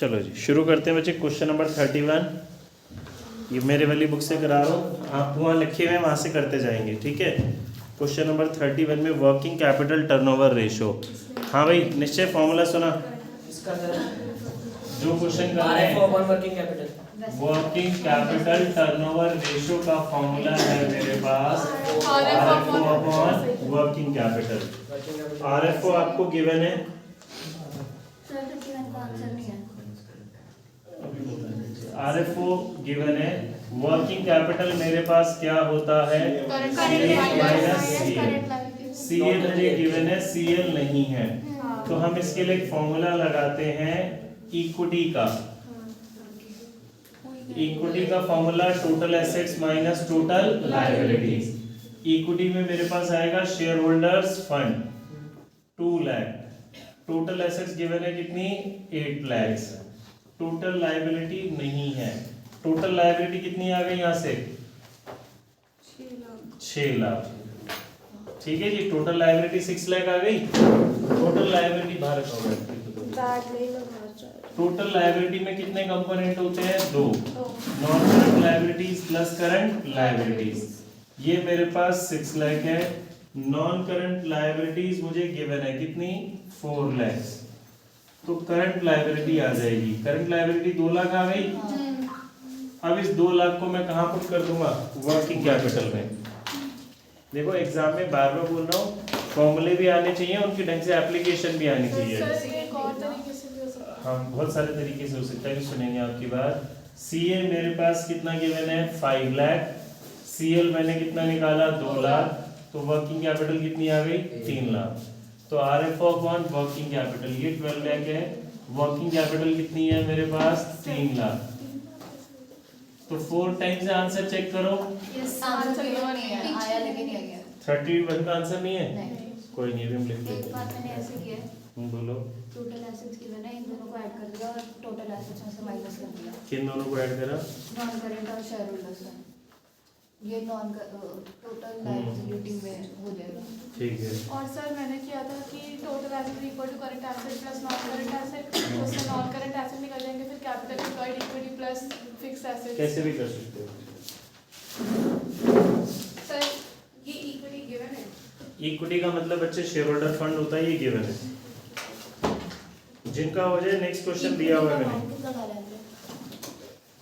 चलो जी शुरू करते हैं बच्चे। क्वेश्चन नंबर 31 ये मेरे वाली बुक से करा रहा हूँ, आप वहाँ लिखे हुए हैं वहाँ से करते जाएंगे, ठीक है। क्वेश्चन नंबर 31 में वर्किंग कैपिटल टर्नओवर रेशो। हाँ भाई निश्चय फॉर्मूला सुना इसका जो क्वेश्चन कर रहे हैं। वर्किंग कैपिटल टर्नओवर रेशो का फॉर्मूला है मेरे पास RFO upon working capital. RFO आपको गिवन है, RFO गिवन है। वर्किंग कैपिटल मेरे पास क्या होता है CA माइनस CL। CA मुझे गिवन है, CL नहीं है, तो हम इसके लिए एक फॉर्मूला लगाते हैं इक्विटी का। इक्विटी का formula total assets minus total liabilities. Equity में मेरे पास आएगा share holders fund 2 lakh, total assets given है कितनी 8 लाख, टोटल लायबिलिटी नहीं है। टोटल लायबिलिटी कितनी आ गई यहाँ से 6 लाख, ठीक है जी। टोटल लायबिलिटी 6 लाख आ गई। टोटल लायबिलिटी बाहर टोटल लायबिलिटी में कितने कंपोनेंट होते हैं 2, non current liabilities plus current liabilities. ये मेरे पास 6 लाख है। नॉन करंट लायबिलिटीज मुझे गिवन है कितनी 4 लाख, तो करंट लायबिलिटी आ जाएगी। करंट लायबिलिटी 2 लाख आ गई। अब इस 2 लाख को मैं कहाँ पुट कर दूंगा वर्किंग कैपिटल में। देखो एग्जाम में बार बार बोल रहा हूँ, फॉर्मूले भी आने चाहिए, उनकी ढंग से एप्लीकेशन भी आनी चाहिए। हाँ बहुत सारे तरीके से हो सकता है कि सुनेंगे आपकी बात। CA मेरे पास कितना गिवन है 5 लाख, CL मैंने कितना निकाला 2 लाख, तो वर्किंग कैपिटल कितनी आ गई 3 लाख। तो RFO अपॉन वर्किंग कैपिटल ये 12 लाख है। वर्किंग कैपिटल कितनी है मेरे पास 3 लाख, तो 4 टाइम्स आंसर चेक करो। 31 का आंसर नहीं है, कोई नहीं, हम लिख देते हैं। बोलो टोटल एसेट्स गिवन है, इन दोनों को ऐड कर दिया और टोटल एसेट्स में से माइनस कर दिया। किन दोनों को ऐड करा नॉन करेंट और शेयर होल्डर्स में, ये नॉन टोटल लायबिलिटी में हो जाएगा, ठीक है। और सर मैंने किया था कि total asset equal to current asset plus non current asset, उससे नॉन करंट एसेट निकल जाएंगे, फिर capital employed equity plus fix asset. कैसे भी कर सकते हो। सर ये इक्विटी गिवन है। इक्विटी का मतलब बच्चे शेयर होल्डर फंड होता है, ये गिवन है। जिनका हो जाए नेक्स्ट क्वेश्चन दिया हुआ है मैंने।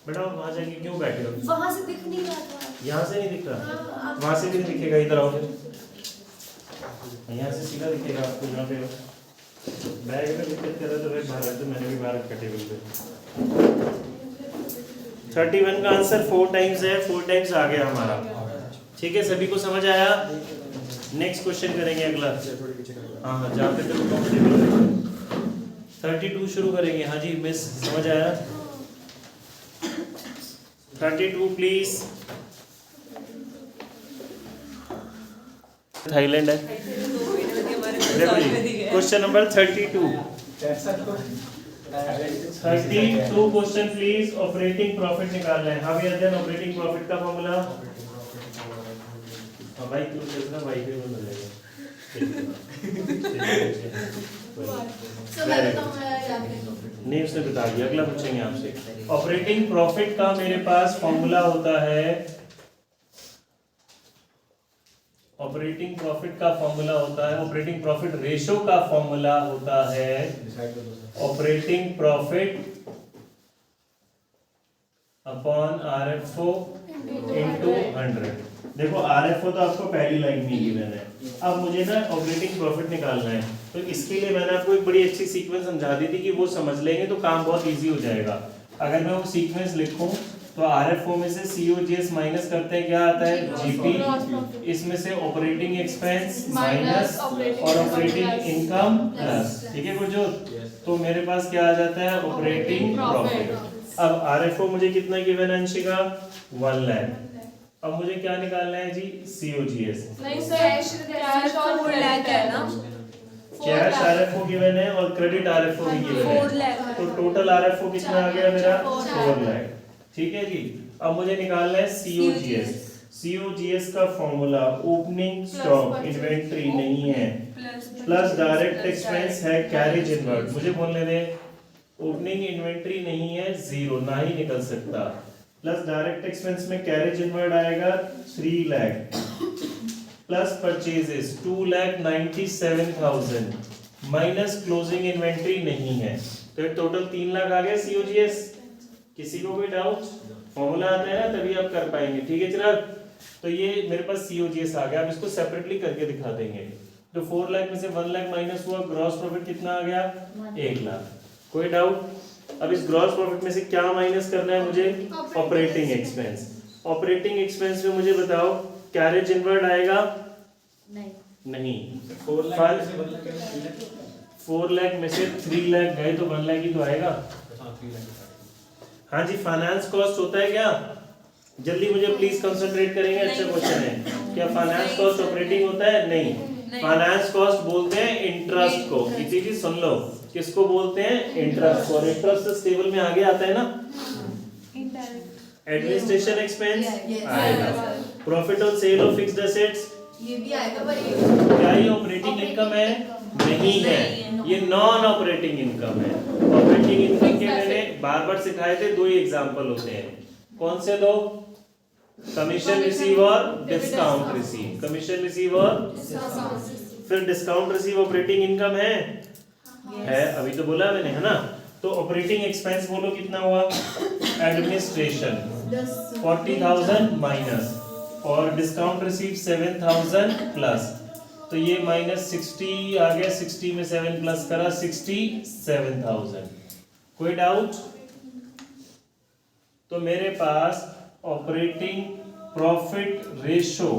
बेटा वहां जाके क्यों बैठे हो, वहां से दिख नहीं रहा था, यहाँ से नहीं दिख रहा, वहां से भी नहीं दिखेगा, इधर आओ फिर। यहाँ से सीधा दिखेगा आपको जहाँ पे हो। बैग में दिक्कत कर रहा तो बैग बाहर रख दो, मैंने भी बाहर रखा टेबल पे। 31 का आंसर 4 टाइम्स है, 4 टाइम्स आ गया हमारा, ठीक है। सभी को समझ आया। नेक्स्ट क्वेश्चन करेंगे अगला। हाँ हाँ जहाँ पे तो कंफर्टेबल 32 शुरू करेंगे। हाँ जी मिस समझ आया। 32 प्लीज। थाईलैंड है। देखो जी question number 32 question please. Operating profit निकालना है। हाँ भैया देन ऑपरेटिंग प्रॉफिट का फॉर्मूला। हाँ भाई तू देखना भाई पे बोल जाएगा। नहीं उसने बता दिया, अगला पूछेंगे आपसे। ऑपरेटिंग प्रॉफिट का मेरे पास फॉर्मूला होता है, ऑपरेटिंग प्रॉफिट का फॉर्मूला होता है, ऑपरेटिंग प्रॉफिट रेशो का फॉर्मूला होता है operating profit upon RFO into 100। देखो RFO तो आपको पहली लाइन में गिवन है। अब मुझे ना ऑपरेटिंग प्रॉफिट निकालना है, तो इसके लिए मैंने आपको एक बड़ी अच्छी सीक्वेंस समझा दी थी कि वो समझ लेंगे तो काम बहुत इजी हो जाएगा। अगर मैं वो सीक्वेंस लिखूं तो RFO में से COGS माइनस करते हैं क्या आता है GP, इसमें से ऑपरेटिंग एक्सपेंस माइनस और ऑपरेटिंग इनकम प्लस, ठीक है गुरजोत। तो मेरे पास क्या आ जाता है ऑपरेटिंग प्रॉफिट। अब RFO मुझे कितना गिवन है अंशिका 1 लाख। अब मुझे क्या निकालना है जी COGS। नहीं सर कैश और 4 लाख है ना, कैश RFO गिवन है और क्रेडिट RFO भी गिवन है, 4 लाख। तो टोटल RFO कितना आ गया मेरा 4 लाख, ठीक है जी। अब मुझे निकालना है COGS। COGS का फॉर्मूला ओपनिंग स्टॉक इन्वेंट्री नहीं है प्लस डायरेक्ट एक्सपेंस है कैरेज इनवर्ड। मुझे बोलने दे ओपनिंग इन्वेंट्री नहीं है, 0 ना ही निकल सकता। प्लस डायरेक्ट एक्सपेंस में कैरेज इनवर्ड आएगा 3 lakh, plus purchases 2,97,000 minus closing inventory नहीं है, तो टोटल 3 लाख आ गया सीओजीएस। किसी को कोई डाउट? फॉर्मूला आता है ना तभी आप कर पाएंगे, ठीक है चिराग? तो ये मेरे पास सीओजीएस आ गया, अब इसको सेपरेटली करके दिखा देंगे। तो 4 लाख में से 1 लाख माइनस हुआ, ग्रॉस प्रॉफिट कितना आ गया? 1 लाख। कोई डाउट? अब इस ग्रॉस प्रॉफिट में से क्या माइनस करना है मुझे? Operating expense. ऑपरेटिंग एक्सपेंस में मुझे बताओ कैरेज इनवर्ड आएगा? नहीं। 4 लाख में से 3 लाख गए तो 1 लाख ही तो आएगा। हाँ जी, फाइनेंस कॉस्ट होता है क्या? जल्दी मुझे प्लीज कंसंट्रेट करेंगे, अच्छा क्वेश्चन है। क्या फाइनेंस कॉस्ट ऑपरेटिंग होता है? नहीं। फाइनेंस कॉस्ट बोलते हैं इंटरेस्ट को। किसी चीज सुन लो, किसको बोलते हैं? इंटरेस्ट को। और इंटरेस्ट टेबल में आगे आता है ना, एडमिनिस्ट्रेशन एक्सपेंस आएगा। Profit on sale of fixed assets ये भी आएगा, पर ये क्या ये ऑपरेटिंग इनकम है? नहीं है, ये नॉन ऑपरेटिंग इनकम है। ऑपरेटिंग इनकम के मैंने बार बार सिखाए थे, 2 ही एग्जांपल होते हैं। कौन से 2? कमीशन रिसीव और डिस्काउंट रिसीव। कमीशन रिसीव और फिर डिस्काउंट रिसीव ऑपरेटिंग इनकम है? है, अभी तो बोला मैंने, है ना? तो ऑपरेटिंग एक्सपेंस बोलो कितना हुआ? एडमिनिस्ट्रेशन 40,000 माइनस और डिस्काउंट रिसीव 7,000 प्लस, तो ये माइनस 60 आ गया। 60 में 7 प्लस करा 67,000। कोई डाउट? तो मेरे पास operating profit ratio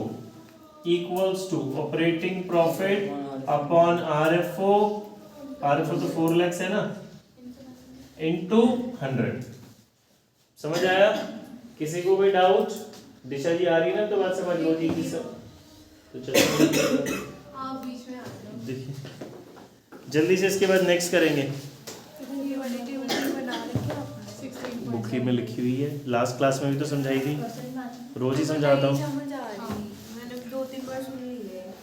equals to operating profit upon RFO. RFO तो 4 लाख है ना, इनटू 100। समझ आया? किसी को कोई डाउट? दिशा जी आ रही ना, तो बात समझ लो जी की सब। तो चलो आप बीच में आ जाओ। देखिए जल्दी से, इसके बाद नेक्स्ट करेंगे। ये वाली टेबल बना रखी है आपने 16 बुक ही में लिखी हुई है, लास्ट क्लास में भी तो समझाई थी, रोज ही समझाता हूँ। समझ आ रही, मैंने 2-3 बार सुन ली है।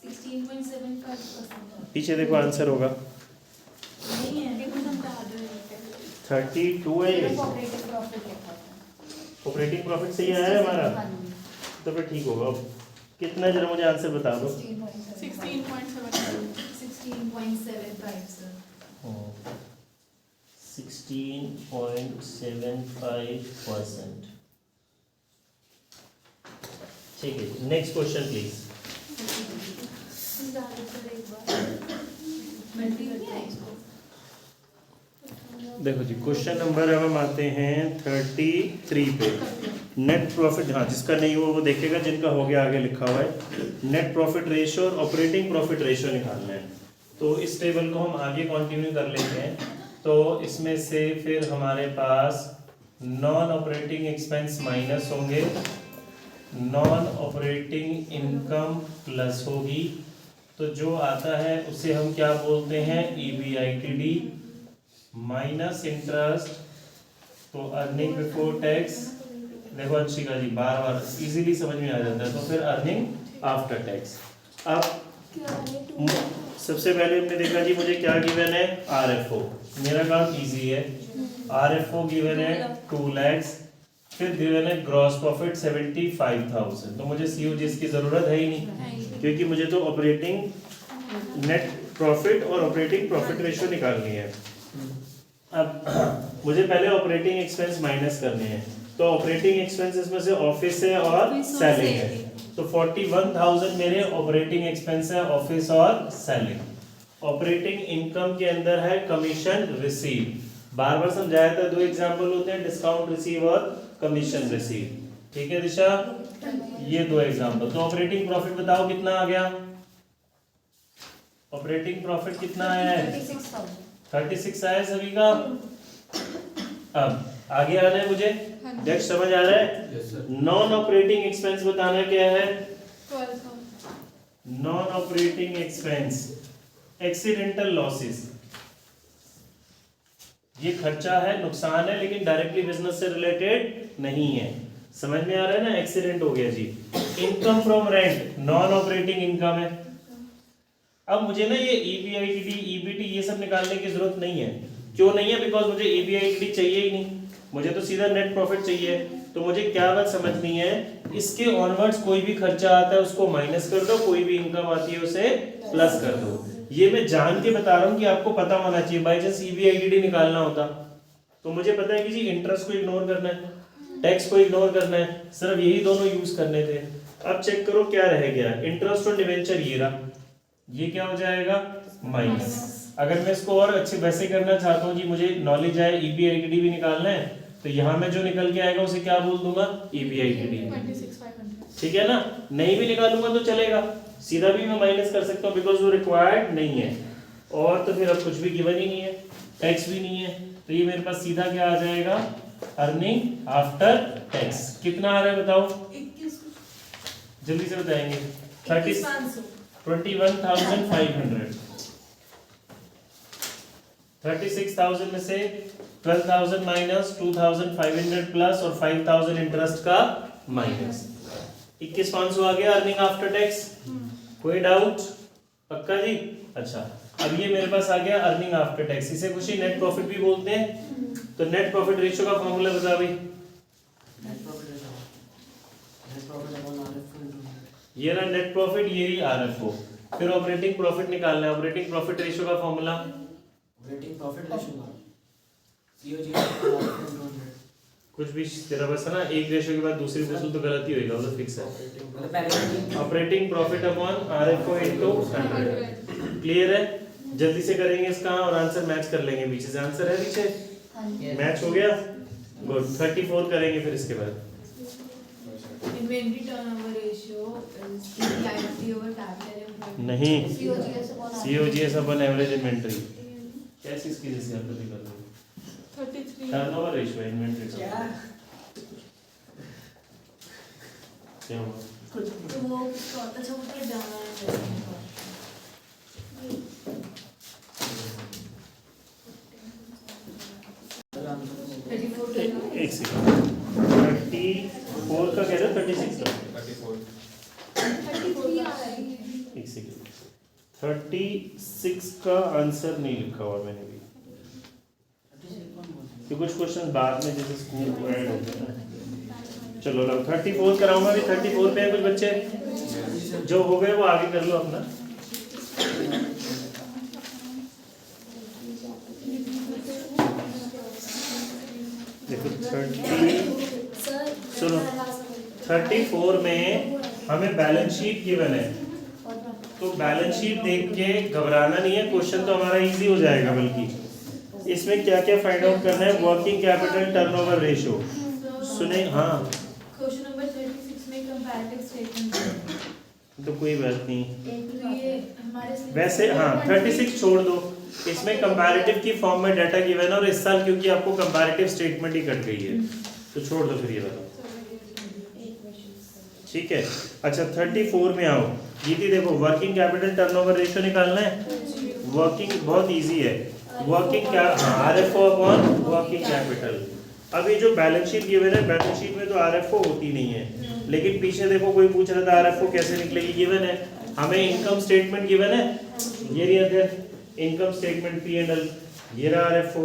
16.75%। पीछे देखो आंसर होगा, नहीं है, देखो समझा दो। 32 है ये। ऑपरेटिंग प्रॉफिट लिखा था। ऑपरेटिंग प्रॉफिट सही आया है हमारा, तो फिर ठीक होगा। अब कितना, जरा मुझे आंसर बता दो। 16.75 सर। 16.75%। ठीक है, नेक्स्ट क्वेश्चन प्लीज। देखो जी, क्वेश्चन नंबर हम आते हैं 33 पे। नेट प्रॉफिट, हाँ जिसका नहीं हुआ वो देखेगा, जिनका हो गया आगे लिखा हुआ है। नेट प्रॉफिट रेशियो और ऑपरेटिंग प्रॉफिट रेशियो निकालना है। तो इस टेबल को हम आगे कंटिन्यू कर लेते हैं। तो इसमें से फिर हमारे पास नॉन ऑपरेटिंग एक्सपेंस माइनस होंगे, नॉन ऑपरेटिंग इनकम प्लस होगी। तो जो आता है उसे हम क्या बोलते हैं? EBITD माइनस इंटरेस्ट, तो अर्निंग बिफोर टैक्स। देखो अंशिका जी बार बार इजीली समझ में आ जाता है, तो फिर अर्निंग आफ्टर टैक्स। अब सबसे पहले हमने देखा जी मुझे क्या गिवन है? RFO। मेरा काम इजी है। RFO गिवन है 2 lakhs, फिर गिवन है ग्रॉस प्रॉफिट 75,000। तो मुझे COGS की जरूरत है ही नहीं, क्योंकि मुझे तो ऑपरेटिंग नेट प्रॉफिट और ऑपरेटिंग प्रॉफिट रेशियो निकालनी है। अब मुझे पहले ऑपरेटिंग एक्सपेंस माइनस करने हैं। तो ऑपरेटिंग एक्सपेंसेस में से ऑफिस है और सेलिंग है, तो 41,000 मेरे ऑपरेटिंग एक्सपेंस है, ऑफिस और सेलिंग। ऑपरेटिंग इनकम के अंदर है कमीशन रिसीव। बार बार समझाया था, 2 एग्जांपल होते हैं, डिस्काउंट रिसीव और कमीशन रिसीव। ठीक है दिशा, ये 2 एग्जांपल। तो ऑपरेटिंग प्रॉफिट बताओ कितना आ गया? ऑपरेटिंग प्रॉफिट कितना आया है? 36 आया सभी का। अब आगे आना है मुझे, नेक्स्ट समझ आ रहा है? नॉन ऑपरेटिंग एक्सपेंस बताना क्या है? 12,000 non operating expense, accidental losses. ये खर्चा है, नुकसान है, लेकिन डायरेक्टली बिजनेस से रिलेटेड नहीं है। समझ में आ रहा है ना? एक्सीडेंट हो गया जी। Income from rent non operating income है। अब मुझे ना ये EBITD EBT ये सब निकालने की जरूरत नहीं है। क्यों नहीं है? बिकॉज मुझे EBITD चाहिए ही नहीं, मुझे तो सीधा नेट प्रॉफिट चाहिए। तो मुझे क्या बात समझनी है, इसके ऑनवर्ड्स कोई भी खर्चा आता है उसको माइनस कर दो, कोई भी इनकम आती है उसे प्लस कर दो। ये मैं जान के बता रहा हूँ कि आपको पता होना चाहिए। बाई चांस EBITD निकालना होता तो मुझे पता है कि जी इंटरेस्ट को इग्नोर करना है, टैक्स को इग्नोर करना है, सिर्फ यही दोनों यूज करने थे। अब चेक करो क्या रह गया, इंटरेस्ट और डिवेंचर ये रहा, ये क्या हो जाएगा माइनस। अगर मैं इसको और अच्छे वैसे करना चाहता हूँ जी, मुझे नॉलेज है EBITD भी निकालना है, तो यहाँ में जो निकल के आएगा उसे क्या बोल दूंगा EBITD, 26,500। ठीक है ना। नहीं भी निकालूंगा तो चलेगा, सीधा भी मैं माइनस कर सकता हूँ बिकॉज वो रिक्वायर्ड नहीं है। और तो फिर अब कुछ भी गिवन ही नहीं है, टैक्स भी नहीं है, तो ये मेरे पास सीधा क्या आ जाएगा, अर्निंग आफ्टर टैक्स। कितना आ रहा है बताओ, 21 जल्दी से बताएंगे। 21,500 21,500। 36,000 में से 12,000 माइनस 2,500 प्लस और 5,000 इंटरेस्ट का माइनस, 21,500 आ गया अर्निंग आफ्टर टैक्स। कोई डाउट? पक्का जी? अच्छा, अब ये मेरे पास आ गया अर्निंग आफ्टर टैक्स, इसे कुछ ही नेट प्रॉफिट भी बोलते हैं। तो नेट प्रॉफिट रेशियो का फॉर्मूला बता भाई। ये रहा नेट प्रॉफिट, ये रही RFO। फिर ऑपरेटिंग प्रॉफिट निकालना है, ऑपरेटिंग प्रॉफिट रेशियो का formula operating profit ratio COGS कुछ भी तेरा बस है ना, एक रेशियो के बाद दूसरी पूछ तो गलत ही होगा, वो तो फिक्स है। मतलब पहले operating profit upon RFO into 100। Clear है? जल्दी से करेंगे इसका और आंसर मैच कर लेंगे, पीछे से आंसर है, पीछे हाँ जी। मैच हो गया, गुड। 34 करेंगे फिर इसके बाद। Inventory turnover ratio is liability over capital employed. नहीं, COGS अपॉन एवरेज इन्वेंटरी। कैसी इसकी जैसे आप कर लो, 33। टर्नओवर रेशियो इन्वेंटरी का क्या क्या हुआ? तो वो अच्छा वो तो जाना है। एक सेकंड, 34 का कह रहे हो 36 का? 33 आ रहा है। एक सेकंड, 36 का आंसर नहीं लिखा हुआ मैंने भी, कि कुछ क्वेश्चन बाद में जैसे स्कूल को ऐड हो गए ना। चलो लो 34 कराऊंगा अभी। 34 पे है कुछ बच्चे जो हो गए वो आगे कर लो अपना। देखो 34 में हमें बैलेंस शीट गिवन है, तो बैलेंस शीट देख के घबराना नहीं है, क्वेश्चन तो हमारा इजी हो जाएगा। बल्कि इसमें क्या क्या फाइंड आउट करना है, वर्किंग कैपिटल टर्नओवर रेशियो। सुने, हाँ क्वेश्चन नंबर 36 में कंपैरेटिव स्टेटमेंट। तो कोई बात नहीं, तो ये हमारे वैसे हाँ 36 छोड़ दो, इसमें कंपैरेटिव की फॉर्म में डाटा गिवन है और इस साल क्योंकि आपको कंपैरेटिव स्टेटमेंट ही कट गई है, तो छोड़ दो फिर ये बताओ, ठीक है। अच्छा 34 में आओ, ये थी देखो वर्किंग कैपिटल टर्नओवर रेशियो निकालना है। वर्किंग बहुत इजी है, वर्किंग क्या, हाँ RFO अपॉन वर्किंग कैपिटल। अब ये जो बैलेंस शीट गिवन है, बैलेंस शीट में तो RFO होती नहीं है, लेकिन पीछे देखो कोई पूछ रहा था RFO कैसे निकलेगी, गिवन है। हमें इनकम स्टेटमेंट गिवन है, ये रही अध्ययन इनकम स्टेटमेंट P&L, ये रहा RFO।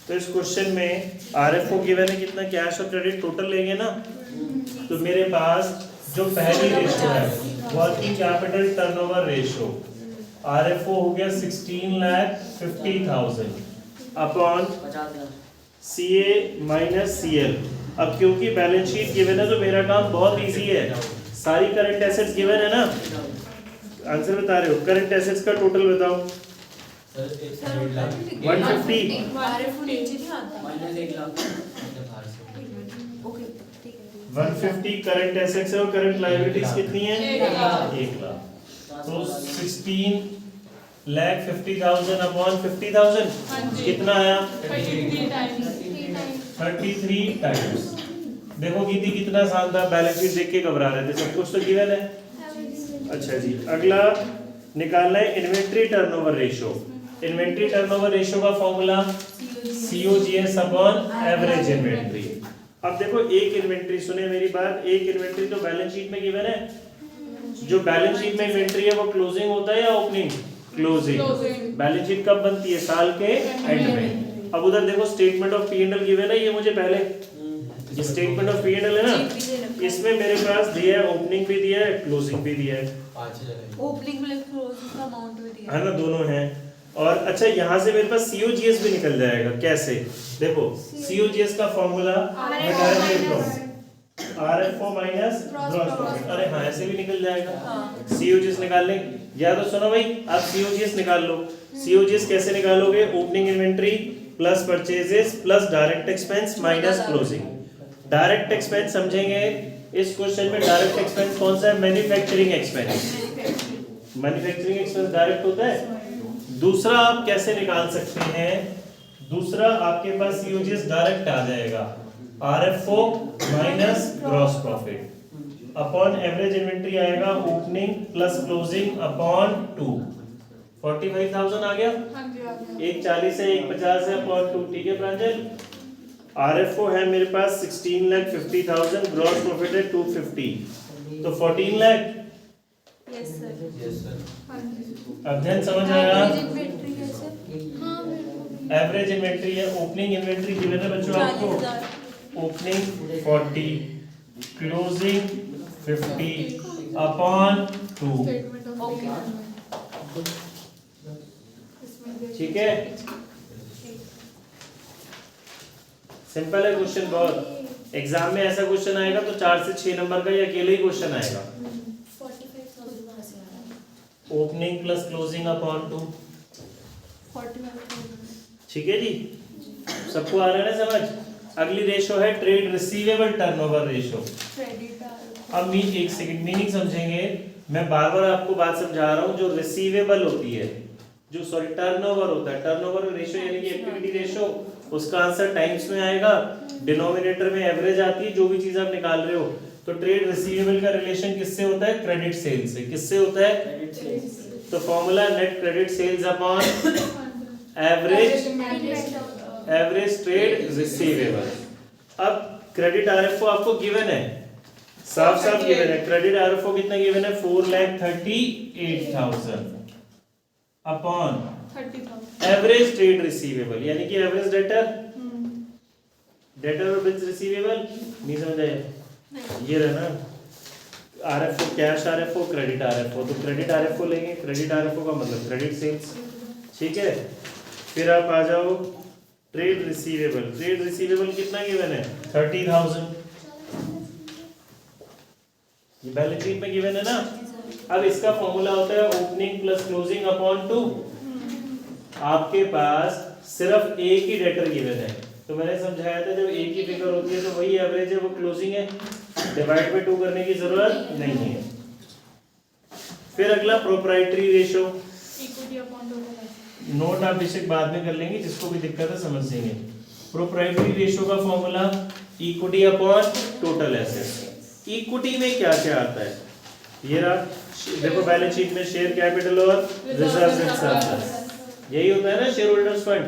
तो इस क्वेश्चन में RFO गिवन है कितना, कैश और क्रेडिट टोटल लेंगे ना, तो मेरे पास जो पहली रेशियो है working capital turnover ratio, RFO हो गया 16,50,000 अपॉन 50,000 CA माइनस CL। अब क्योंकि बैलेंस शीट गिवन है तो मेरा काम बहुत इजी है, सारी करंट एसेट्स गिवन है ना। आंसर बता रहे हो, करंट एसेट्स का टोटल बताओ। 150 आरएफ नीचे नहीं आता। माइनस 1 लाख ओके ठीक है। 150 करंट एसेट्स है और करंट लायबिलिटीज कितनी है, 1 लाख। 1 लाख। तो 16,50,000 अपॉन 50,000 हाँ जी। कितना आया, 33 टाइम्स। 33 टाइम्स। देखो गीति कितना आसान था, बैलेंस शीट देख के घबरा रहे थे, सब कुछ तो गिवन है। अच्छा जी, अगला निकालना है inventory turnover ratio. Inventory turnover ratio का formula COGS upon average inventory. अब देखो एक इन्वेंट्री, सुने मेरी बात, एक इन्वेंट्री तो बैलेंस शीट में गिवन है। जो बैलेंस शीट में इन्वेंट्री है वो क्लोजिंग होता है या ओपनिंग, क्लोजिंग। बैलेंस शीट कब बनती है? साल के एंड में। अब उधर देखो statement of P and L given है, ये मुझे पहले ये statement of P and L है ना, इसमें मेरे पास दिया है ओपनिंग भी दिया है क्लोजिंग भी दिया है, ओपनिंग में क्लोजिंग का अमाउंट भी दिया है ना, दोनों हैं। और अच्छा यहाँ से मेरे पास सीओजीएस भी निकल जाएगा। कैसे? देखो सीओजीएस का formula RFO minus gross profit. अरे हाँ, ऐसे भी निकल जाएगा। सीओजीएस निकालने या तो सुनो भाई, आप सीओजीएस निकाल लो। सीओजीएस कैसे निकालोगे? Opening inventory plus purchases plus direct expense minus closing. Direct expense समझेंगे इस क्वेश्चन में। डायरेक्ट एक्सपेंस कौन सा है? Manufacturing expense. Manufacturing expense direct होता है। दूसरा आप कैसे निकाल सकते हैं? दूसरा आपके पास सीओजीएस डायरेक्ट आ जाएगा, RFO minus gross profit upon average inventory आएगा ओपनिंग प्लस क्लोजिंग अपॉन 2। 45,000 आ गया। हाँ जी आ गया। एक 40 है, एक 50 है, अपॉन 2। ठीक है प्रांजल। आरएफओ है मेरे पास 16,50,000, ग्रॉस प्रॉफिट है 250, तो 14 लाख। Yes sir. हाँ जी। अब ध्यान समझ आया? इन्वेंट्री कैसे? हाँ मेरे को भी। एवरेज इन्वेंट्री है, ओपनिंग इन्वेंट्री गिवन है बच्चों आपको, 40,000। Opening 40 closing 50 upon 2। Statement of okay. ठीक है, सिंपल है क्वेश्चन बहुत। एग्जाम में ऐसा क्वेश्चन आएगा तो 4 से 6 नंबर का ये अकेले ही क्वेश्चन आएगा। 45,000 कहाँ से आ रहा है? Opening plus closing upon 2। 45,000। ठीक है जी, सबको आ रहा है ना समझ? अगली रेशो है trade receivable turnover ratio. Credit अब एक सेकंड मीनिंग समझेंगे। मैं बार बार आपको बात समझा रहा हूँ। जो रिसीवेबल होती है, जो टर्नओवर होता है, टर्नओवर रेशो यानी कि एक्टिविटी रेशो, उसका आंसर टाइम्स में आएगा, डिनोमिनेटर में एवरेज आती है, जो भी चीज आप निकाल रहे हो। तो ट्रेड रिसीवेबल का रिलेशन किससे होता है? क्रेडिट सेल से। किससे होता है? तो formula net credit sales upon average trade receivable. अब क्रेडिट आरएफओ आपको गिवन है, साफ साफ गिवन है। क्रेडिट आरएफओ कितना गिवन है? 4,38,000 अपॉन 30,000। एवरेज ट्रेड रिसीवेबल यानी कि एवरेज डेटर और बिल्स रिसीवेबल। नहीं समझ आया? ये रहा ना RFO, cash RFO, credit RFO. तो क्रेडिट आरएफओ लेंगे, क्रेडिट आरएफओ का मतलब क्रेडिट सेल्स। ठीक है, फिर आप आ जाओ ट्रेड रिसीवेबल। ट्रेड रिसीवेबल कितना गिवन है? 30,000। ये बैलेंस शीट में गिवन है ना। अब इसका फॉर्मूला होता है ओपनिंग प्लस क्लोजिंग अपॉन 2। आपके पास सिर्फ एक ही डेटर गिवन है, तो मैंने समझाया था जब एक ही फिगर होती है तो वही एवरेज है, वो क्लोजिंग है, डिवाइड बाय 2 करने की जरूरत नहीं है। फिर अगला proprietary ratio. Equity upon total. Note आप बेशक बाद में कर लेंगे, जिसको भी दिक्कत है समझ लेंगे। प्रोप्राइटरी रेशो का formula equity upon total assets. Equity में क्या क्या आता है? ये रहा, देखो बैलेंस शीट में शेयर कैपिटल और रिजर्व्स एंड सरप्लस, यही होता है ना शेयर होल्डर्स फंड।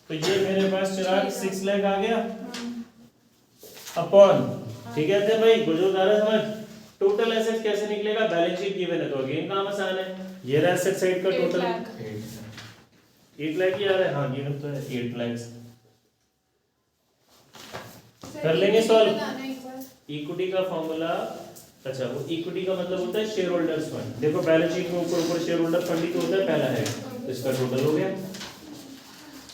तो ये मेरे पास चिराग 6 लाख आ गया अपॉन, ठीक है थे भाई, गुजरात समझ। टोटल एसेट्स कैसे निकलेगा? बैलेंस शीट गिवन है तो अगेन काम आसान है। ये रहा एसेट साइड का टोटल 8 लाख ही आ रहा है। हाँ गिवन तो है 8 लाख। कर लेंगे सॉल्व। इक्विटी का फॉर्मूला, अच्छा वो इक्विटी का मतलब होता है शेयर होल्डर्स फंड। देखो बैलेंस शीट में ऊपर ऊपर शेयर होल्डर फंड ही तो होता है पहला है, तो इसका टोटल हो गया।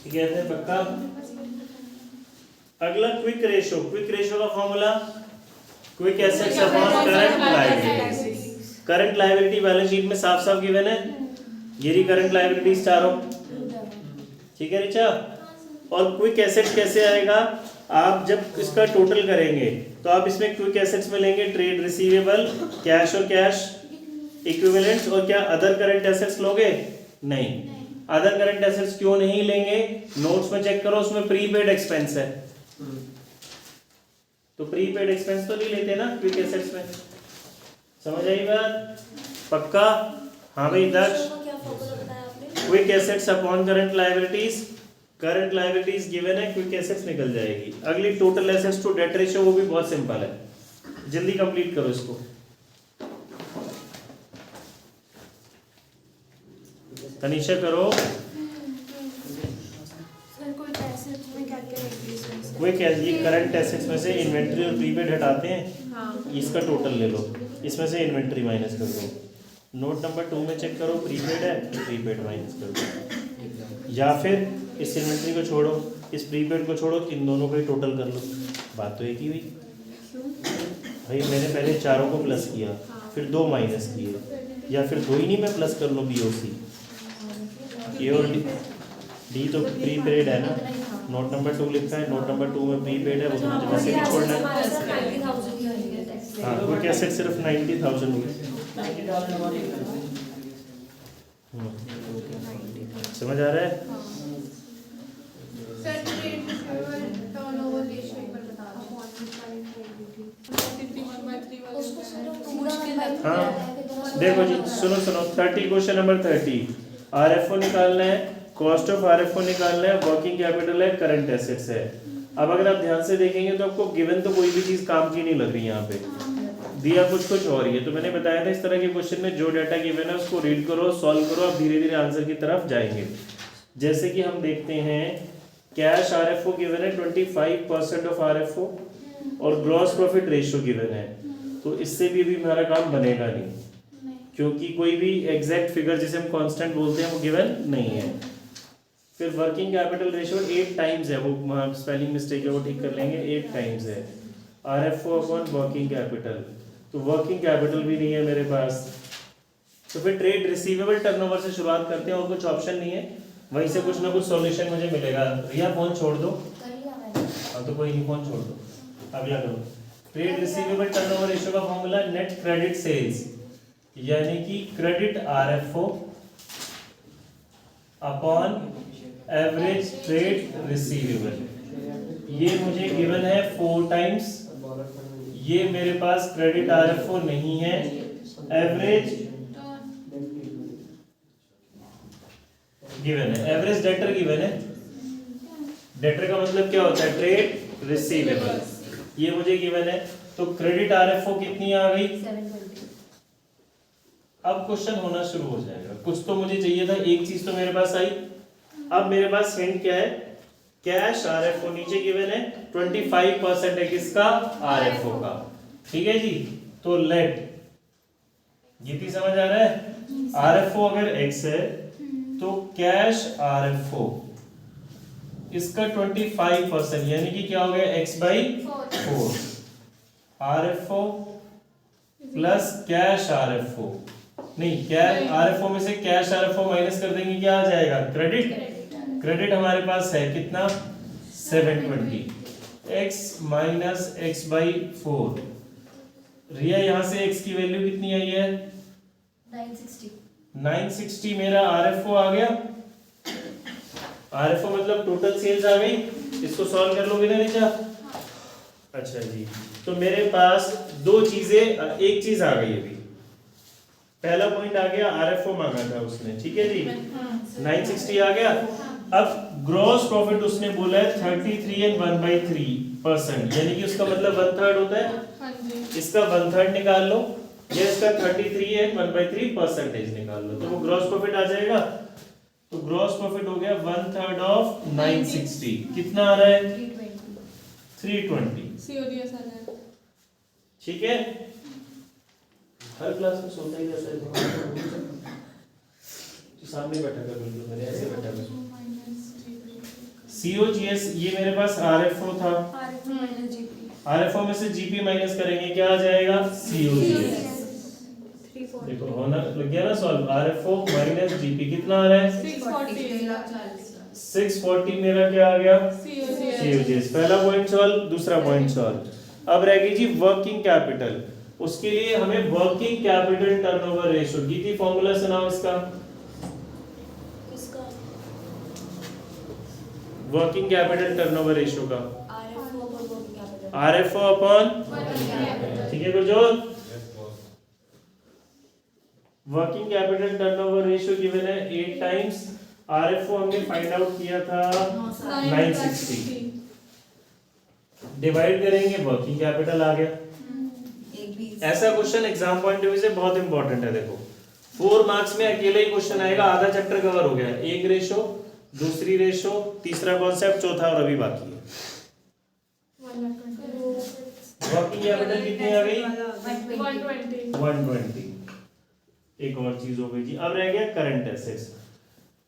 ठीक है पक्का। अगला क्विक रेशो। क्विक रेशो का formula quick assets upon current liabilities. Current liability balance sheet में साफ साफ गिवन है, ये रही करंट लायबिलिटीज चारों। ठीक है रिचा। और क्विक एसेट्स कैसे आएगा? आप जब इसका टोटल करेंगे तो आप इसमें क्विक एसेट्स में लेंगे ट्रेड रिसीवेबल, कैश और कैश इक्विवेलेंट्स, और क्या अदर करंट एसेट्स लोगे? नहीं। अदर करंट एसेट्स क्यों नहीं लेंगे? नोट्स में चेक करो, उसमें प्रीपेड एक्सपेंस है, तो प्रीपेड एक्सपेंस तो नहीं लेते ना क्विक एसेट्स में। समझ आई बात? पक्का? हाँ भाई दक्ष। क्या फॉर्मूला बताया आपने? Quick assets upon current liabilities. Current liabilities given है, क्विक एसेट्स निकल जाएगी। अगली total assets to debt ratio, वो भी बहुत सिंपल है, जल्दी कंप्लीट करो इसको। तनीषा करो। सर कोई एसेट्स में क्या क्या है इसमें से? वो क्या, ये करंट एसेट्स में से इन्वेंट्री और प्रीपेड हटाते हैं, हाँ इसका टोटल ले लो, इसमें से इन्वेंट्री माइनस कर दो। नोट नंबर 2 में चेक करो, प्रीपेड है तो प्रीपेड माइनस कर दो, या फिर इस इन्वेंट्री को छोड़ो, इस प्रीपेड को छोड़ो, इन दोनों का ही टोटल कर लो। बात तो एक ही हुई भाई। मैंने पहले चारों को प्लस किया, फिर 2 माइनस किए, या फिर 2 ही नहीं मैं प्लस कर लूँ BOC। ए और डी तो प्रीपेड है ना, नोट नंबर 2 लिखा है, नोट नंबर 2 में प्रीपेड है, वो तो मुझे वैसे भी छोड़ना है। हाँ वो कैसे सिर्फ 90,000 हुई। समझ आ रहा है? Sir trade receivable turnover ratio एक बार बता दो। हाँ देखो जी, सुनो 30 क्वेश्चन नंबर 30 RFO निकालना है, कॉस्ट ऑफ RFO निकालना है, वर्किंग कैपिटल है, करंट एसेट्स है। अब अगर आप ध्यान से देखेंगे तो आपको गिवन तो कोई भी चीज काम की नहीं लग रही, यहाँ पे दिया कुछ और ही है। तो मैंने बताया था इस तरह के क्वेश्चन में जो डाटा गिवन है उसको रीड करो, सॉल्व करो, आप धीरे धीरे आंसर की तरफ जाएंगे। जैसे कि हम देखते हैं कैश RFO गिवन है 25% ऑफ RFO और ग्रॉस प्रॉफिट रेशियो गिवन है, तो इससे भी अभी हमारा काम बनेगा नहीं, क्योंकि कोई भी एग्जैक्ट फिगर जिसे हम कांस्टेंट बोलते हैं वो गिवन नहीं है। फिर वर्किंग कैपिटल रेशियो 8 टाइम्स है, वो स्पेलिंग मिस्टेक है वो ठीक कर लेंगे, 8 टाइम्स है RFO अपॉन वर्किंग कैपिटल, तो वर्किंग कैपिटल भी नहीं है मेरे पास। तो फिर ट्रेड रिसीवेबल टर्नओवर से शुरुआत करते हैं, और कुछ ऑप्शन नहीं है, वहीं से कुछ ना कुछ सॉल्यूशन मुझे मिलेगा। रिया फोन छोड़ दो, हाँ तो कोई नहीं, फोन छोड़ दो, अगला करो। ट्रेड रिसीवेबल टर्नओवर रेशियो का फॉर्मूला नेट क्रेडिट सेल्स, यानी कि credit RFO upon average trade receivable. ये मुझे गिवन है 4 टाइम्स, ये मेरे पास क्रेडिट RFO नहीं है, एवरेज गिवन है, एवरेज डेटर गिवन है। डेटर का मतलब क्या होता है, ट्रेड रिसीवेबल, ये मुझे गिवन है। तो क्रेडिट RFO कितनी आ गई, 720। अब क्वेश्चन होना शुरू हो जाएगा। कुछ तो मुझे चाहिए था, एक चीज तो मेरे पास आई। अब मेरे पास हिंट क्या है, कैश RFO नीचे गिवन है 25% है, किसका, RFO का, ठीक है जी। तो लेट, गीती समझ आ रहा है, RFO अगर X है तो कैश RFO इसका 25%, यानी कि क्या हो गया, X/4 RFO plus cash RFO, नहीं कैश RFO में से कैश RFO माइनस कर देंगे, क्या आ जाएगा, क्रेडिट। क्रेडिट हमारे पास है कितना, 720, X माइनस X/4। रिया यहाँ से X की वैल्यू कितनी आई है, 960 मेरा RFO आ गया। RFO मतलब टोटल सेल्स आ गई, इसको सॉल्व कर लोगे ना नीचा। अच्छा जी, तो मेरे पास दो चीजें, एक चीज आ गई अभी। पहला पॉइंट आ गया, RFO मांगा था उसने, ठीक है जी, 960 आ गया। अब ग्रॉस प्रॉफिट उसने बोला है 33 and 1/3%, यानी कि उसका मतलब 1/3 होता है, इसका 1/3 निकाल लो, या इसका 33 and 1/3% निकाल लो, तो वो ग्रॉस प्रॉफिट आ जाएगा। तो ग्रॉस प्रॉफिट हो गया 1/3 ऑफ 960, कितना आ रहा है, 320, CODS आ जाएगा, ठीक है। हर क्लास में सोता ही रहता है, तो सामने बैठा कर बिल्कुल मेरे ऐसे बैठा कर। COGS ये मेरे पास RFO था, RFO में से GP माइनस करेंगे, क्या आ जाएगा, COGS। देखो होना लग गया ना सॉल्व, RFO माइनस GP कितना आ रहा है, 640 मेरा क्या आ गया, COGS। पहला पॉइंट सॉल्व, दूसरा पॉइंट सॉल्व। अब रह गई जी वर्किंग कैपिटल, उसके लिए हमें वर्किंग कैपिटल टर्नओवर रेशियो, गीती फॉर्मूला सुनाओ इसका, वर्किंग कैपिटल टर्नओवर रेशियो का, RFO अपॉन, ठीक है Gurjot. Working capital turnover ratio given है 8 टाइम्स, RFO हमने फाइंड आउट किया था 960, डिवाइड करेंगे वर्किंग कैपिटल आ गया। ऐसा question exam point of view से बहुत इंपॉर्टेंट है। देखो 4 मार्क्स में अकेले ही क्वेश्चन आएगा, आधा चैप्टर कवर हो गया। एक रेशो, दूसरी रेशो, तीसरा कॉन्सेप्ट, चौथा और अभी बाकी है। वर्किंग कैपिटल कितनी आ गई? 120। एक और चीज हो गई जी। अब रह गया current assets.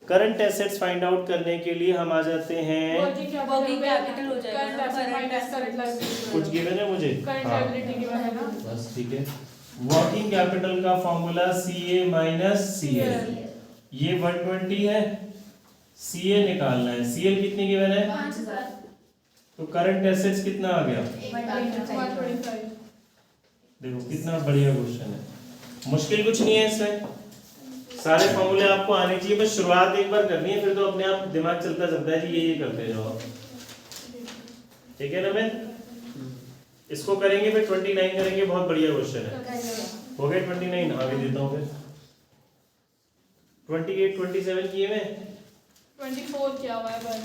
Current assets find out करने के लिए हम आ जाते हैं, वर्किंग कैपिटल हो जाएगा current asset minus current liability. कुछ गिवन है मुझे? करंट हाँ, लायबिलिटी गिवन है ना, बस ठीक है। वर्किंग कैपिटल का फॉर्मूला CA माइनस CL। ये 120 है, CA निकालना है। CL कितनी गिवन है? 5000। तो करंट एसेट्स कितना आ गया? 125। देखो कितना बढ़िया क्वेश्चन है, मुश्किल कुछ नहीं है इसमें, सारे फॉर्मूले आपको आने चाहिए, बस शुरुआत एक बार करनी है, फिर तो अपने आप दिमाग चलता चलता है जी, ये करते जाओ आप। ठीक है ना मैं इसको करेंगे, फिर 29 करेंगे, बहुत बढ़िया क्वेश्चन है। हो गए 29, आगे देता हूँ फिर 28 27 किए मैं 24 किया हुआ है बस।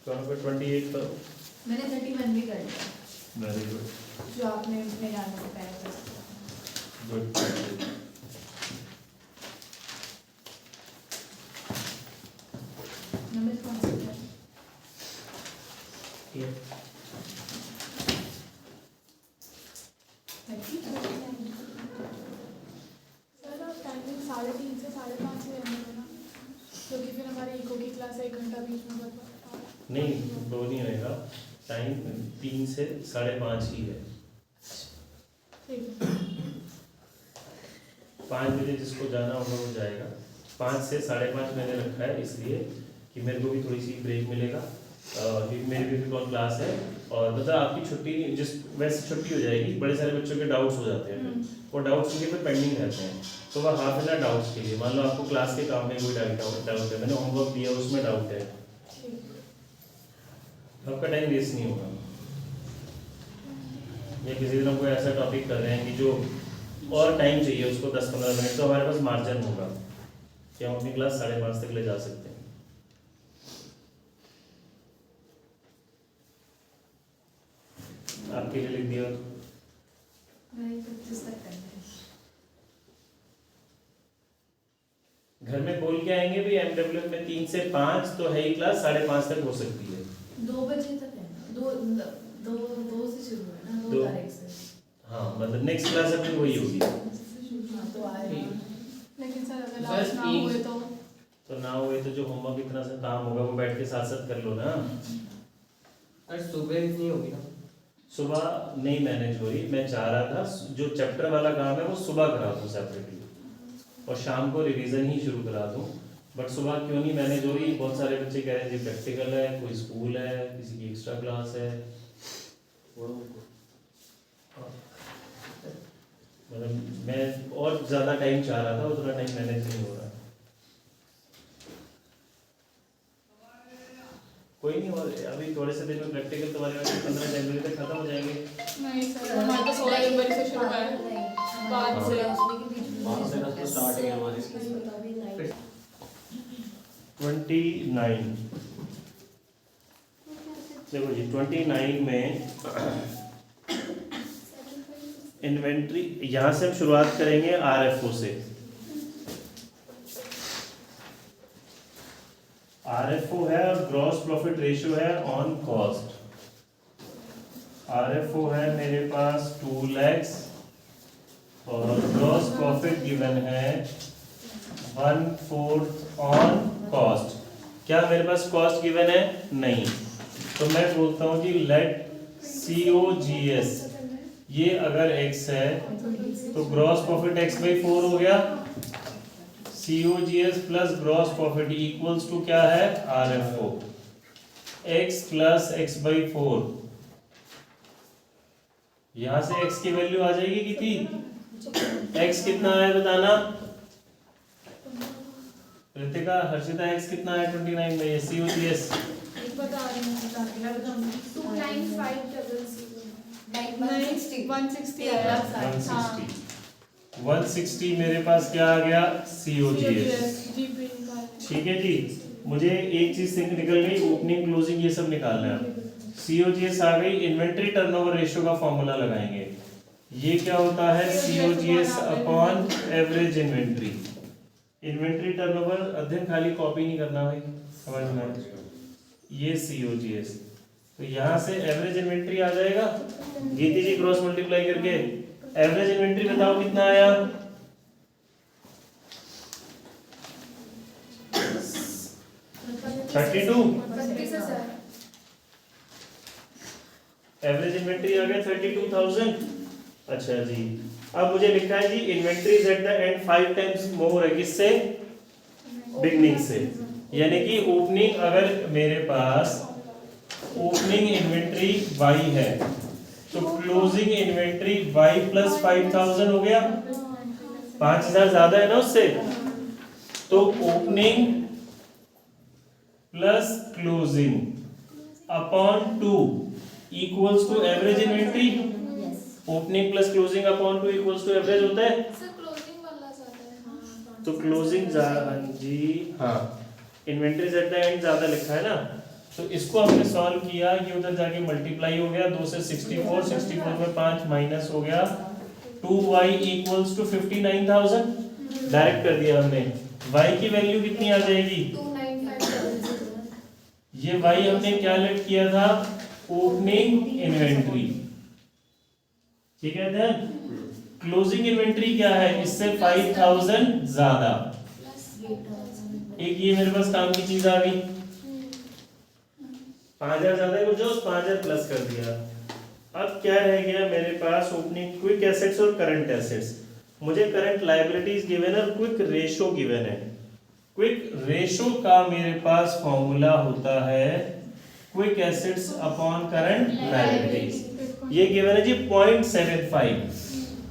कहाँ पे 28 पर? मैंने 31 भी कर लिया, वेरी गुड जो आपने मेरे आने से पहले कर दिया। गुड। नंबर कौन सा है? सर आप टाइमिंग 3:30 से 5:30 ही रहने देना, क्योंकि फिर हमारी इको की क्लास 1 घंटा बीच में बदलता है। नहीं वो नहीं रहेगा, टाइम 3 से 5:30 ही है। ठीक है। 5 बजे जिसको जाना होगा वो जाएगा। 5 से 5:30 मैंने रखा है इसलिए कि मेरे को भी थोड़ी सी ब्रेक मिलेगा, क्योंकि मेरी भी फिर क्लास है, और मतलब आपकी छुट्टी जिस वैसे छुट्टी हो जाएगी, बड़े सारे बच्चों के डाउट्स हो जाते हैं, वो डाउट्स उनके फिर पेंडिंग रहते हैं, तो वह हाफ एन आवर डाउट्स के लिए, मान लो आपको क्लास के काम में कोई डाउट है, मैंने होमवर्क दिया उसमें डाउट है, आपका टाइम वेस्ट नहीं होगा। या किसी दिन हम कोई ऐसा टॉपिक कर रहे हैं कि जो और टाइम चाहिए उसको 10-15 मिनट, तो हमारे पास मार्जिन होगा कि हम अपनी क्लास 5:30 तक ले जा सकते हैं। आपके लिए लिख दिया मैं 25 तक करना है। घर में बोल के आएंगे भी MWF में 3 से 5 तो है ही क्लास, 5:30 तक हो सकती है। 2 बजे तक है ना, दो से शुरू है ना, 2 दो। तारीख से। हाँ मतलब नेक्स्ट क्लास अपनी वही होगी, हाँ तो आएगा। लेकिन सर अगर सर, लास्ट ना हुए तो ना हुए तो जो होमवर्क इतना सा काम होगा वो बैठ के साथ साथ कर लो ना। और सुबह इतनी होगी ना, सुबह नहीं मैनेज हो रही, मैं चाह रहा था जो चैप्टर वाला काम है वो सुबह करा दूँ सेपरेटली, और शाम को रिवीजन ही शुरू करा दूँ, बट सुबह क्यों नहीं मैनेज हो रही? बहुत सारे बच्चे कह रहे हैं जी प्रैक्टिकल है, कोई स्कूल है, किसी की एक्स्ट्रा क्लास है, मतलब मैं और ज़्यादा टाइम चाह रहा था, उतना टाइम मैनेज नहीं हो रहा। कोई नहीं, और अभी थोड़े से दिन में प्रैक्टिकल तुम्हारे 15 जनवरी तक खत्म हो जाएंगे। नहीं सर, हमारे तो 16 जनवरी से शुरू है, बाद से वहाँ से तो स्टार्ट है हमारी। 29 देखो जी, 29 में इन्वेंट्री, यहाँ से हम शुरुआत करेंगे RFO से। RFO है और ग्रॉस प्रॉफिट रेशियो है ऑन कॉस्ट। RFO है मेरे पास 2 lakhs और ग्रॉस प्रॉफिट गिवन है 1/4 ऑन कॉस्ट। क्या मेरे पास कॉस्ट गिवन है? नहीं, तो मैं बोलता हूँ जी लेट COGS, ये अगर x है तो ग्रॉस प्रॉफिट x/4 हो गया, COGS plus gross profit equals to क्या है? RFO, x plus x/4। यहां से x की वैल्यू आ जाएगी कितनी? x कितना है बताना रितिका, हर्षिता, x कितना है 29 में? ये COGS बता रही हूँ, 160 आया। 160 मेरे पास क्या आ गया? COGS। ठीक है जी, मुझे एक चीज निकल गई, ओपनिंग क्लोजिंग ये सब निकालना है। COGS आ गई, इन्वेंट्री टर्नओवर रेशियो का फॉर्मूला लगाएंगे। ये क्या होता है? COGS upon average inventory. Inventory turnover अध्ययन खाली कॉपी नहीं करना भाई, समझना है। ये COGS, तो यहाँ से एवरेज इन्वेंट्री आ जाएगा। गीती जी क्रॉस मल्टीप्लाई करके एवरेज इन्वेंट्री बताओ कितना आया? 32। 32,000। एवरेज इन्वेंट्री आ गया 32,000। अच्छा जी, अब मुझे लिखा है जी inventories at the end 5 times more है, किससे? बिगनिंग से। यानी कि ओपनिंग, अगर मेरे पास ओपनिंग इन्वेंट्री Y है तो क्लोजिंग इन्वेंट्री Y प्लस 5,000 हो गया, 5,000 ज्यादा है ना उससे, तो opening plus closing upon 2 equals to average inventory. Opening plus closing upon 2 equals to average होता है। सर क्लोजिंग वाला ज्यादा है। तो क्लोजिंग जी हाँ, इन्वेंट्रीज एट द एंड ज्यादा लिखा है ना, तो इसको हमने सॉल्व किया, ये उधर जाके मल्टीप्लाई हो गया 2 से 64, 64 में 5 माइनस हो गया, 2y इक्वल्स टू 59,000 डायरेक्ट कर दिया हमने। y की वैल्यू कितनी आ जाएगी? 29,500। ये y हमने क्या लेट किया था? ओपनिंग इन्वेंट्री, ठीक है ध्यान। क्लोजिंग इन्वेंट्री क्या है? इससे 5,000 ज्यादा। एक ये मेरे पास काम की चीज आ गई, 5,000 ज्यादा है कुछ, 5,000 प्लस कर दिया। अब क्या रह गया मेरे पास? ओपनिंग क्विक एसेट्स और करंट एसेट्स। मुझे करंट लायबिलिटीज गिवन है और क्विक रेशो गिवन है। क्विक रेशो का मेरे पास फॉर्मूला होता है quick assets upon current liabilities. ये गिवन है जी 0.75,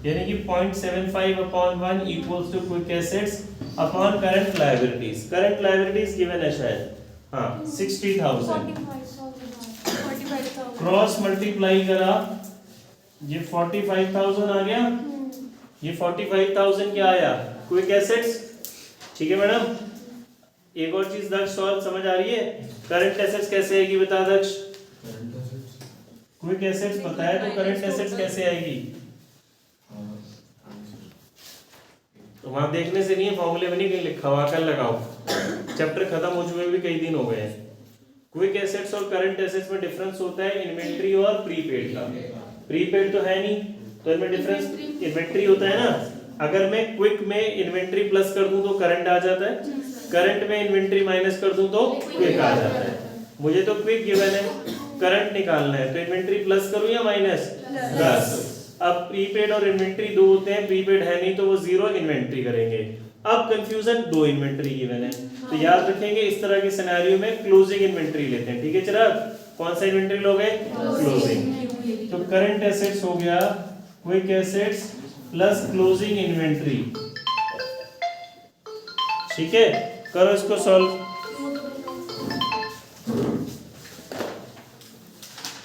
यानी कि 0.75 upon 1 equals to quick assets upon current liabilities. Current liabilities given है शायद, हाँ 60,000। 45,000। क्रॉस मल्टीप्लाई करा, ये 45,000 आ गया, ये 45,000 क्या आया? Quick assets. ठीक है मैडम, एक और चीज दक्ष सॉल्व समझ आ रही है? करंट एसेट्स कैसे आएगी बता दक्ष? क्विक एसेट्स पता है तो करंट एसेट्स कैसे आएगी? तो वहां देखने से नहीं है, फॉर्मूले में नहीं कहीं लिखा हुआ, कल लगाओ। चैप्टर खत्म हो चुके भी कई दिन हो गए हैं। क्विक एसेट्स और करंट एसेट्स में डिफरेंस होता है इन्वेंट्री और प्रीपेड का। प्रीपेड तो है नहीं, तो इनमें डिफरेंस इन्वेंट्री होता है ना। अगर मैं क्विक में इन्वेंट्री प्लस कर दूं तो करंट आ जाता है, करंट में इन्वेंट्री माइनस कर दूं तो क्विक आ जाता है। मुझे तो क्विक गिवन है, करंट निकालना है, तो इन्वेंट्री प्लस करूं या माइनस? प्लस। अब प्रीपेड और इन्वेंट्री दो होते हैं, प्रीपेड है नहीं तो वो जीरो इन्वेंट्री करेंगे। अब कंफ्यूजन, दो इन्वेंट्री गिवन है, तो याद रखेंगे इस तरह के सिनेरियो में क्लोजिंग इन्वेंट्री लेते हैं। ठीक है चिराग, कौन सा इन्वेंट्री लोगे? क्लोजिंग। तो करंट एसेट्स हो गया quick assets plus closing inventory. ठीक है, करो इसको सॉल्व।